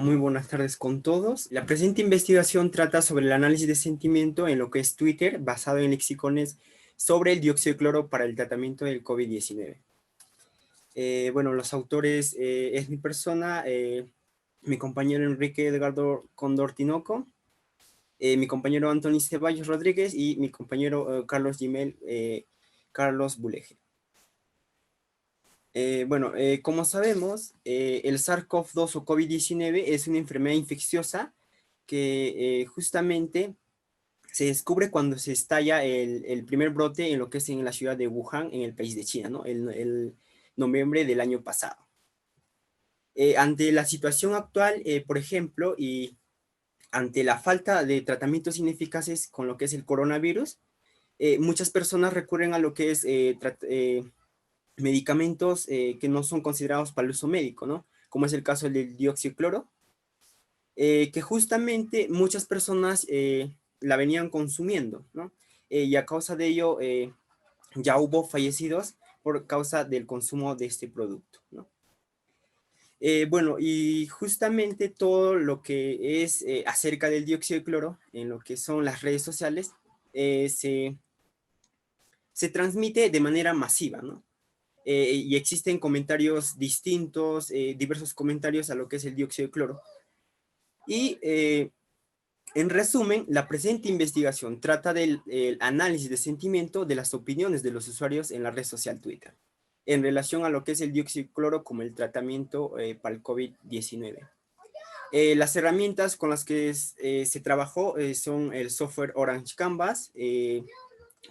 muy buenas tardes con todos. La presente investigación trata sobre el análisis de sentimiento en lo que es Twitter, basado en lexicones sobre el dióxido de cloro para el tratamiento del COVID-19. Bueno, los autores es mi persona, mi compañero Enrique Edgardo Condor Tinoco, mi compañero Anthony Ceballos Rodríguez y mi compañero Carlos Gimel Carlos Buleje. Como sabemos, el SARS-CoV-2 o COVID-19 es una enfermedad infecciosa que justamente se descubre cuando se estalla el primer brote en lo que es en la ciudad de Wuhan, en el país de China, ¿no? El noviembre del año pasado. Ante la situación actual, por ejemplo, y ante la falta de tratamientos ineficaces con lo que es el coronavirus, muchas personas recurren a lo que es medicamentos que no son considerados para el uso médico, ¿no? Como es el caso del dióxido de cloro, que justamente muchas personas la venían consumiendo, ¿no? Y a causa de ello ya hubo fallecidos por causa del consumo de este producto, ¿no? Y justamente todo lo que es acerca del dióxido de cloro, en lo que son las redes sociales, se transmite de manera masiva, ¿no? Y existen comentarios distintos, diversos comentarios a lo que es el dióxido de cloro. Y en resumen, la presente investigación trata del análisis de sentimiento de las opiniones de los usuarios en la red social Twitter, en relación a lo que es el dióxido de cloro como el tratamiento para el COVID-19. Las herramientas con las que se trabajó son el software Orange Canvas,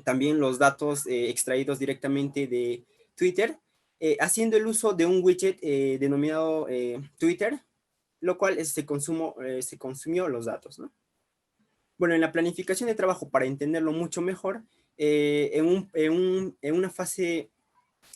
también los datos extraídos directamente de Twitter, haciendo el uso de un widget denominado Twitter, lo cual se consumió los datos, ¿no? Bueno, en la planificación de trabajo, para entenderlo mucho mejor, en una fase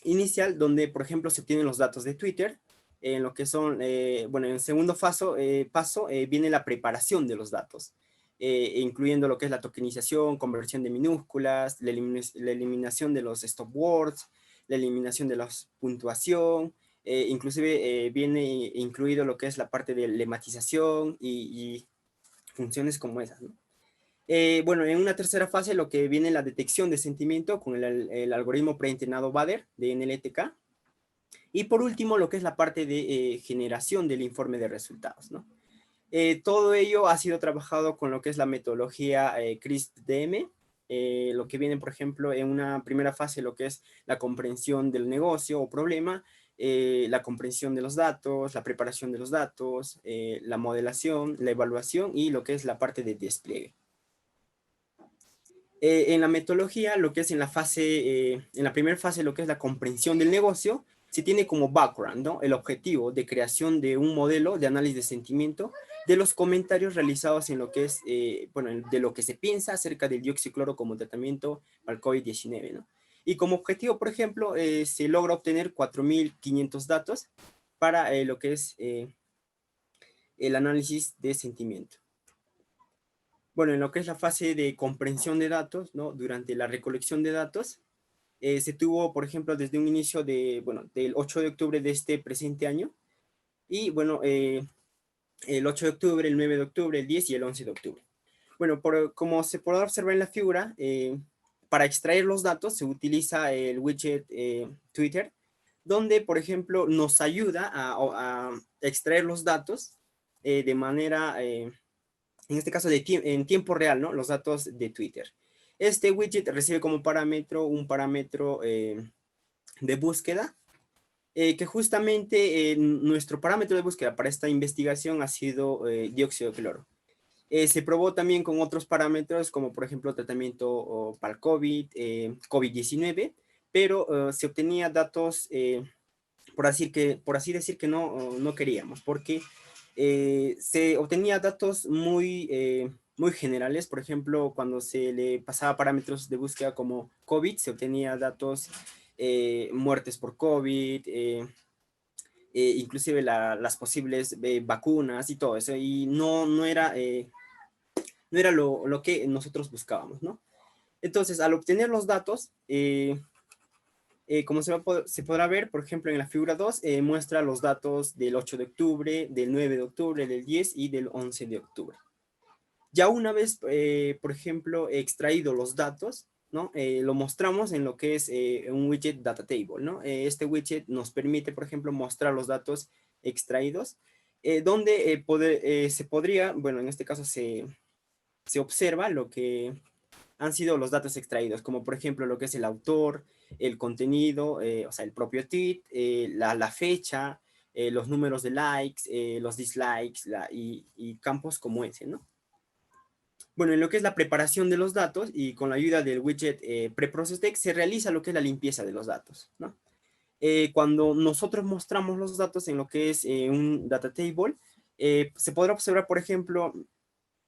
inicial donde, por ejemplo, se obtienen los datos de Twitter, en lo que son, en el segundo paso viene la preparación de los datos, incluyendo lo que es la tokenización, conversión de minúsculas, la eliminación de los stop words, la eliminación de la puntuación, inclusive viene incluido lo que es la parte de lematización y funciones como esas, ¿no? En una tercera fase lo que viene es la detección de sentimiento con el algoritmo preentrenado Bader de NLTK. Y por último, lo que es la parte de generación del informe de resultados, ¿no? Todo ello ha sido trabajado con lo que es la metodología CRISP-DM, lo que viene, por ejemplo, en una primera fase, lo que es la comprensión del negocio o problema, la comprensión de los datos, la preparación de los datos, la modelación, la evaluación y lo que es la parte de despliegue. En la metodología, lo que es en la primera fase, lo que es la comprensión del negocio, se tiene como background, ¿no? El objetivo de creación de un modelo de análisis de sentimiento de los comentarios realizados en lo que es, de lo que se piensa acerca del dióxido de cloro como tratamiento para el COVID-19, ¿no? Y como objetivo, por ejemplo, se logra obtener 4.500 datos para lo que es el análisis de sentimiento. Bueno, en lo que es la fase de comprensión de datos, ¿no? Durante la recolección de datos, se tuvo, por ejemplo, desde un inicio del 8 de octubre de este presente año, y el 8 de octubre, el 9 de octubre, el 10 y el 11 de octubre. Bueno, como se puede observar en la figura, para extraer los datos se utiliza el widget Twitter, donde, por ejemplo, nos ayuda a extraer los datos de manera en este caso en tiempo real, ¿no? Los datos de Twitter. Este widget recibe como parámetro un parámetro de búsqueda, que justamente nuestro parámetro de búsqueda para esta investigación ha sido dióxido de cloro. Se probó también con otros parámetros, como por ejemplo tratamiento para el COVID, COVID-19, pero se obtenía datos, por así decir que no queríamos, porque se obtenía datos muy generales. Por ejemplo, cuando se le pasaba parámetros de búsqueda como COVID, se obtenía datos muertes por COVID, inclusive las posibles vacunas y todo eso, y no era lo que nosotros buscábamos, ¿no? Entonces, al obtener los datos, Como se podrá ver, por ejemplo, en la figura 2, muestra los datos del 8 de octubre, del 9 de octubre, del 10 y del 11 de octubre. Ya una vez, por ejemplo, extraído los datos, ¿no? Lo mostramos en lo que es un widget data table, ¿no? Este widget nos permite, por ejemplo, mostrar los datos extraídos, donde se podría, bueno, en este caso se observa lo que han sido los datos extraídos, como por ejemplo lo que es el autor, el contenido, o sea, el propio tweet, la fecha, los números de likes, los dislikes y campos como ese, ¿no? Bueno, en lo que es la preparación de los datos y con la ayuda del widget Preprocess Text se realiza lo que es la limpieza de los datos, ¿no? Cuando nosotros mostramos los datos en lo que es un data table, se podrá observar, por ejemplo,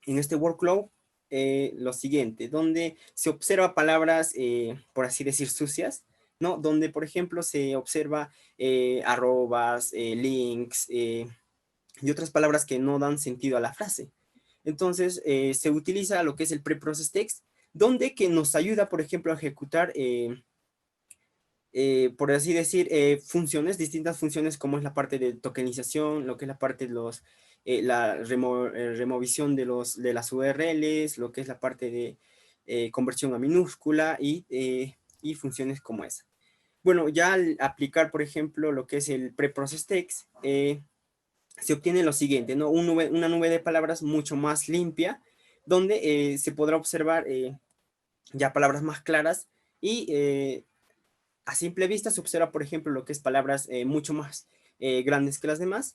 en este workflow, lo siguiente, donde se observa palabras, por así decir, sucias, ¿no? Donde, por ejemplo, se observa arrobas, links y otras palabras que no dan sentido a la frase. Entonces, se utiliza lo que es el preprocess text, donde que nos ayuda, por ejemplo, a ejecutar, por así decir, funciones, distintas funciones, como es la parte de tokenización, lo que es la parte de la removición de las URLs, lo que es la parte de conversión a minúscula y funciones como esa. Bueno, ya al aplicar, por ejemplo, lo que es el preprocess text, se obtiene lo siguiente, ¿no? Una nube de palabras mucho más limpia, donde se podrá observar ya palabras más claras y a simple vista se observa, por ejemplo, lo que es palabras mucho más grandes que las demás,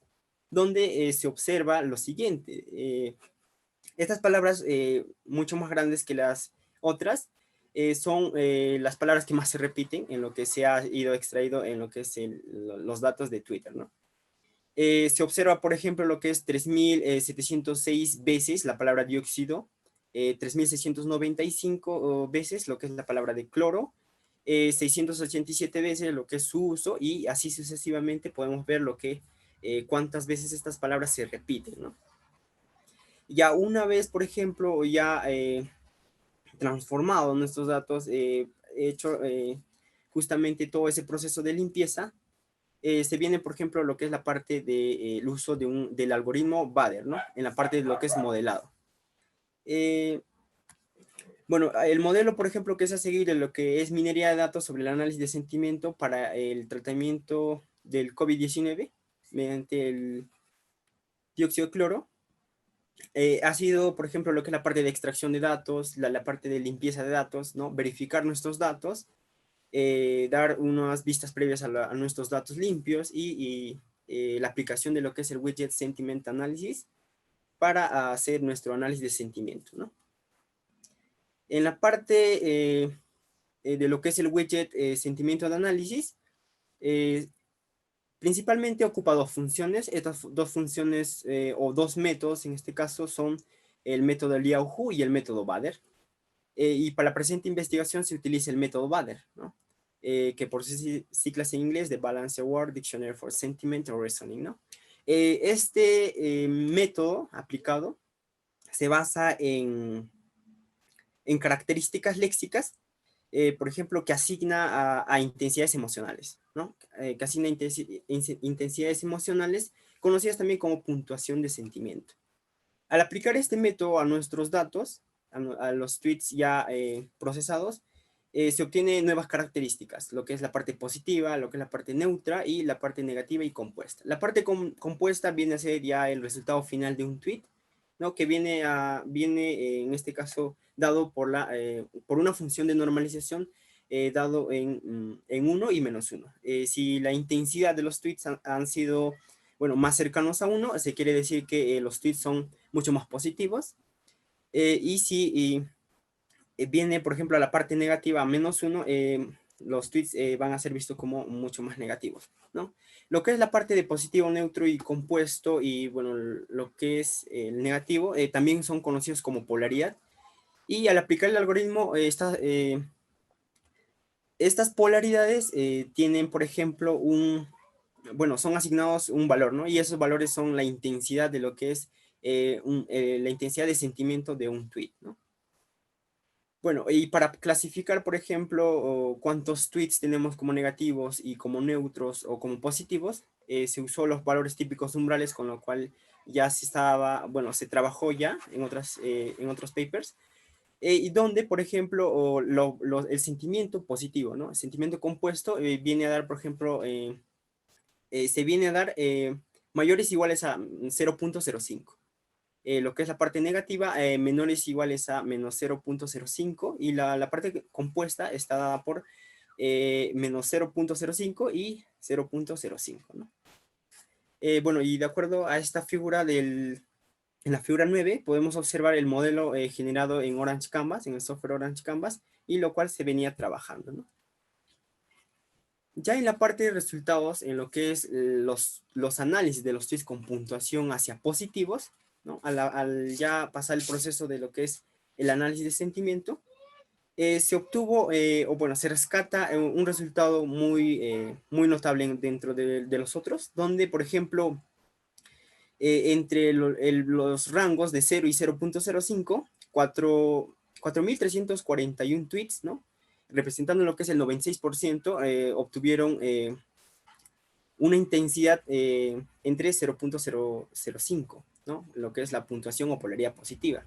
donde se observa lo siguiente. Estas palabras mucho más grandes que las otras son las palabras que más se repiten en lo que se ha ido extraído en lo que es los datos de Twitter, ¿no? Se observa, por ejemplo, lo que es 3.706 veces la palabra dióxido, 3.695 veces lo que es la palabra de cloro, 687 veces lo que es su uso y así sucesivamente podemos ver cuántas veces estas palabras se repiten, ¿no? Ya una vez, por ejemplo, ya transformado nuestros datos, hecho justamente todo ese proceso de limpieza, se viene, por ejemplo, lo que es la parte del uso del algoritmo Bader, ¿no? En la parte de lo que es modelado. Bueno, el modelo, por ejemplo, que es a seguir en lo que es minería de datos sobre el análisis de sentimiento para el tratamiento del COVID-19 mediante el dióxido de cloro, ha sido, por ejemplo, lo que es la parte de extracción de datos, la parte de limpieza de datos, ¿no? Verificar nuestros datos, dar unas vistas previas a nuestros datos limpios y la aplicación de lo que es el widget Sentiment Analysis para hacer nuestro análisis de sentimiento, ¿no? En la parte de lo que es el widget Sentimiento de Análisis, eh, principalmente ocupa dos funciones. Estas dos funciones o dos métodos en este caso son el método Liao-Hu y el método Bader. Y para la presente investigación se utiliza el método Bader, ¿no? Que por sus siglas en inglés de Balance Award Dictionary for Sentiment or Reasoning, ¿no? Este método aplicado se basa en características léxicas, por ejemplo, que asigna a intensidades emocionales, ¿no? Que asigna intensidades emocionales, conocidas también como puntuación de sentimiento. Al aplicar este método a nuestros datos, a los tweets ya procesados, se obtienen nuevas características, lo que es la parte positiva, lo que es la parte neutra y la parte negativa y compuesta. La parte compuesta viene a ser ya el resultado final de un tweet, ¿no? Que viene en este caso dado por una función de normalización dado en 1 y -1. Si la intensidad de los tweets han sido, bueno, más cercanos a 1, se quiere decir que los tweets son mucho más positivos. Y si viene, por ejemplo, a la parte negativa a -1, los tweets van a ser vistos como mucho más negativos, ¿no? Lo que es la parte de positivo, neutro y compuesto y, bueno, lo que es el negativo, también son conocidos como polaridad. Y al aplicar el algoritmo, estas polaridades tienen, por ejemplo, bueno, son asignados un valor, ¿no? Y esos valores son la intensidad de lo que es la intensidad de sentimiento de un tweet, ¿no? Bueno, y para clasificar, por ejemplo, cuántos tweets tenemos como negativos y como neutros o como positivos, se usó los valores típicos umbrales, con lo cual ya se estaba, bueno, se trabajó ya en otros papers, y donde, por ejemplo, el sentimiento positivo, ¿no? El sentimiento compuesto viene a dar, por ejemplo, se viene a dar mayores iguales a 0.05. Lo que es la parte negativa, menores iguales a menos 0.05, y la parte compuesta está dada por menos 0.05 y 0.05, ¿no? Bueno, y de acuerdo a esta figura en la figura 9 podemos observar el modelo generado en Orange Canvas, en el software Orange Canvas, y lo cual se venía trabajando, ¿no? Ya en la parte de resultados, en lo que es los análisis de los tweets con puntuación hacia positivos, ¿no? Al ya pasar el proceso de lo que es el análisis de sentimiento, se obtuvo, o bueno, se rescata un resultado muy notable dentro de los otros, donde, por ejemplo, entre los rangos de 0 y 0.05, 4.341 tweets, ¿no? Representando lo que es el 96%, obtuvieron una intensidad entre 0.005, ¿no? Lo que es la puntuación o polaridad positiva.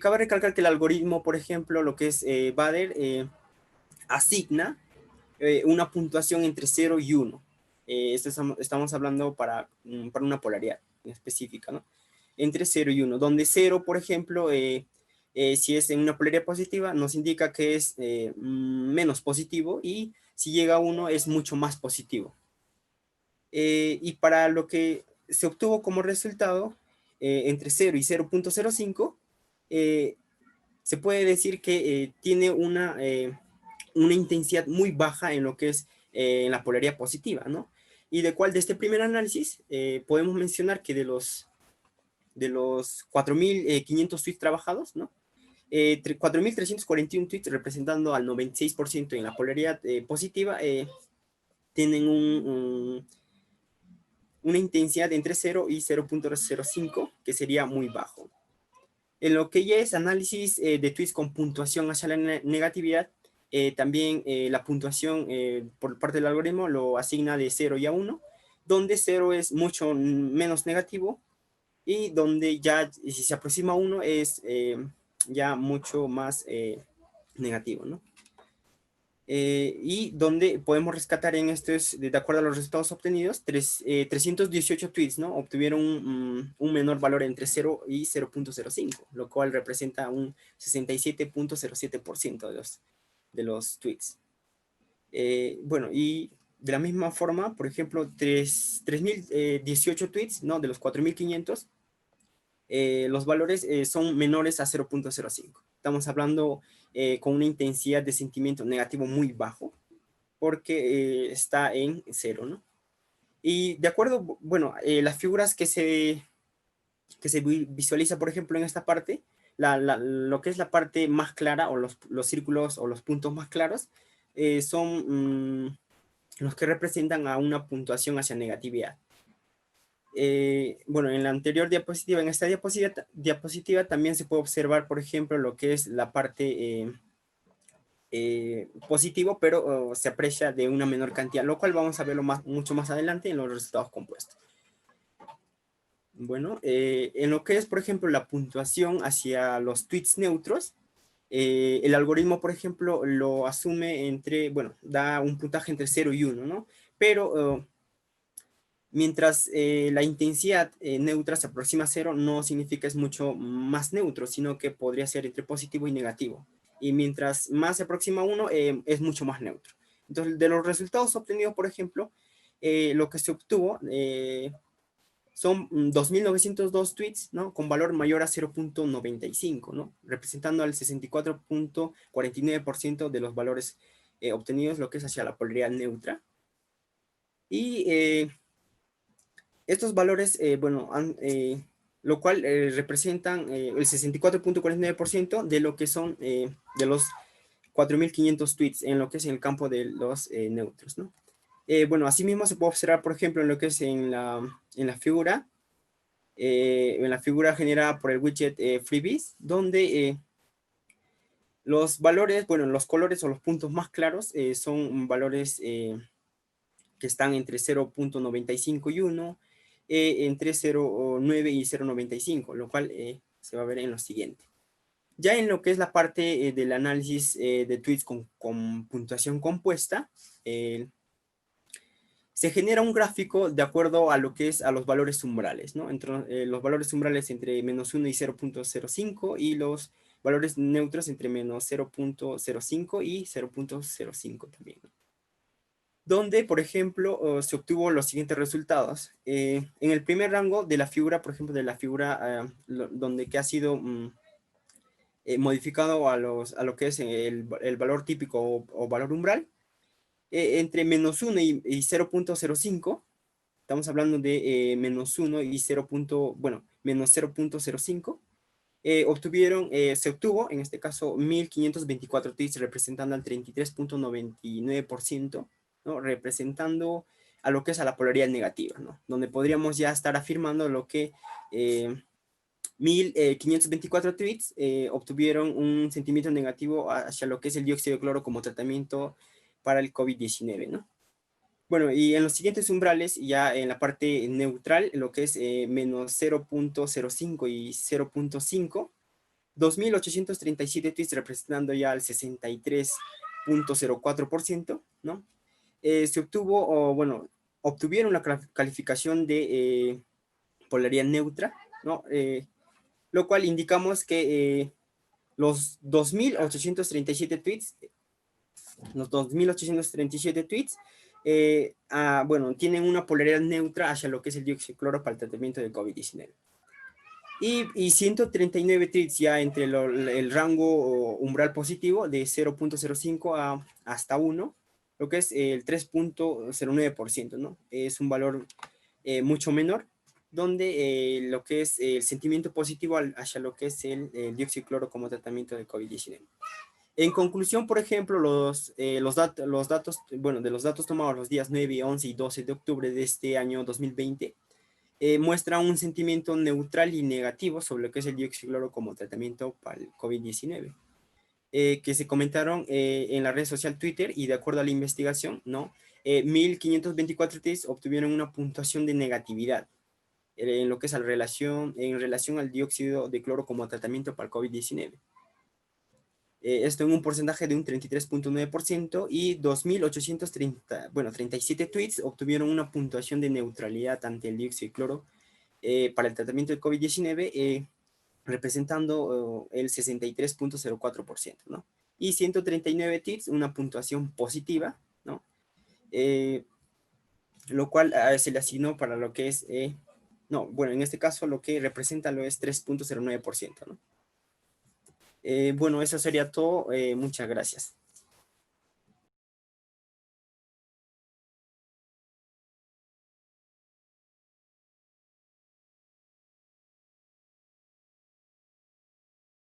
Cabe recalcar que el algoritmo, por ejemplo, lo que es Bader, asigna una puntuación entre 0 y 1. Esto estamos hablando para una polaridad específica, ¿no? Entre 0 y 1, donde 0, por ejemplo, si es en una polaridad positiva, nos indica que es menos positivo, y si llega a 1 es mucho más positivo. Y para lo que se obtuvo como resultado, entre 0 y 0.05, se puede decir que tiene una intensidad muy baja en lo que es en la polaridad positiva, ¿no? Y de este primer análisis podemos mencionar que de los 4.500 tweets trabajados, ¿no? 4.341 tweets, representando al 96% en la polaridad positiva, tienen una intensidad entre 0 y 0.05, que sería muy bajo. En lo que ya es análisis de tweets con puntuación hacia la negatividad, también la puntuación por parte del algoritmo lo asigna de 0 y a 1, donde 0 es mucho menos negativo, y donde ya si se aproxima a 1 es ya mucho más negativo, ¿no? Y donde podemos rescatar en esto es, de acuerdo a los resultados obtenidos, 318 tweets, ¿no? Obtuvieron un menor valor entre 0 y 0.05, lo cual representa un 67.07% de los tweets. Bueno, y de la misma forma, por ejemplo, 3.018 tweets, ¿no? De los 4.500, los valores son menores a 0.05. Estamos hablando con una intensidad de sentimiento negativo muy bajo, porque está en 0, ¿no? Y de acuerdo, bueno, las figuras que se visualiza, por ejemplo, en esta parte, lo que es la parte más clara, o los círculos o los puntos más claros, son los que representan a una puntuación hacia negatividad. Bueno, en la anterior diapositiva, en esta diapositiva también se puede observar, por ejemplo, lo que es la parte positivo, pero se aprecia de una menor cantidad, lo cual vamos a verlo mucho más adelante en los resultados compuestos. Bueno, en lo que es, por ejemplo, la puntuación hacia los tweets neutros, el algoritmo, por ejemplo, lo asume entre, bueno, da un puntaje entre 0 y 1, ¿no? Pero mientras la intensidad neutra se aproxima a 0, no significa es mucho más neutro, sino que podría ser entre positivo y negativo. Y mientras más se aproxima a 1, es mucho más neutro. Entonces, de los resultados obtenidos, por ejemplo, lo que se obtuvo son 2.902 tweets, ¿no? Con valor mayor a 0.95, ¿no? Representando al 64.49% de los valores obtenidos, lo que es hacia la polaridad neutra. Y estos valores, bueno, lo cual representan el 64.49% de lo que son de los 4.500 tweets en lo que es en el campo de los neutros, ¿no? Bueno, asimismo se puede observar, por ejemplo, en lo que es en la figura generada por el widget Freebies, donde Los valores, bueno, los colores o los puntos más claros son valores que están entre 0.95 y 1, entre 0.9 y 0.95, lo cual se va a ver en lo siguiente. Ya en lo que es la parte del análisis de tweets con puntuación compuesta, se genera un gráfico de acuerdo a lo que es a los valores umbrales, ¿no? Entre los valores umbrales entre -1 y 0.05 y los valores neutros entre -0.05 y 0.05 también, ¿no? Donde, por ejemplo, se obtuvo los siguientes resultados. En el primer rango de la figura, por ejemplo, de la figura donde que ha sido modificado a lo que es el valor típico o valor umbral, entre -1 y 0.05, estamos hablando de -1 y 0. Bueno, -0.05, se obtuvo, en este caso, 1524 tweets, representando al 33.99%, ¿no? Representando a lo que es a la polaridad negativa, ¿no? Donde podríamos ya estar afirmando lo que 1524 tweets obtuvieron un sentimiento negativo hacia lo que es el dióxido de cloro como tratamiento para el COVID-19, ¿no? Bueno, y en los siguientes umbrales, ya en la parte neutral, lo que es -0.05 y 0.5, 2.837 tweets representando ya el 63.04%, ¿no? Se obtuvo, o bueno, obtuvieron la calificación de polaridad neutra, ¿no? Lo cual indicamos que los 2.837 tweets, los 2.837 tweets, bueno, tienen una polaridad neutra hacia lo que es el dióxido de cloro para el tratamiento del COVID-19. Y 139 tweets ya entre el rango umbral positivo de 0.05 hasta 1, lo que es el 3.09%, ¿no? Es un valor mucho menor, donde lo que es el sentimiento positivo hacia lo que es el dióxido de cloro como tratamiento de COVID-19. En conclusión, por ejemplo, los datos, bueno, de los datos tomados los días 9, 11 y 12 de octubre de este año 2020, muestra un sentimiento neutral y negativo sobre lo que es el dióxido de cloro como tratamiento para el COVID-19, que se comentaron en la red social Twitter, y de acuerdo a la investigación, ¿no? 1524 tweets obtuvieron una puntuación de negatividad en lo que es en relación al dióxido de cloro como tratamiento para el COVID-19. Esto en un porcentaje de un 33.9%, y 2.830, bueno, 37 tweets obtuvieron una puntuación de neutralidad ante el dióxido de cloro para el tratamiento del COVID-19, representando el 63.04%, ¿no? Y 139 tweets una puntuación positiva, ¿no? Lo cual se le asignó para lo que es, no, bueno, en este caso lo que representa lo es 3.09%, ¿no? Bueno, eso sería todo. Muchas gracias.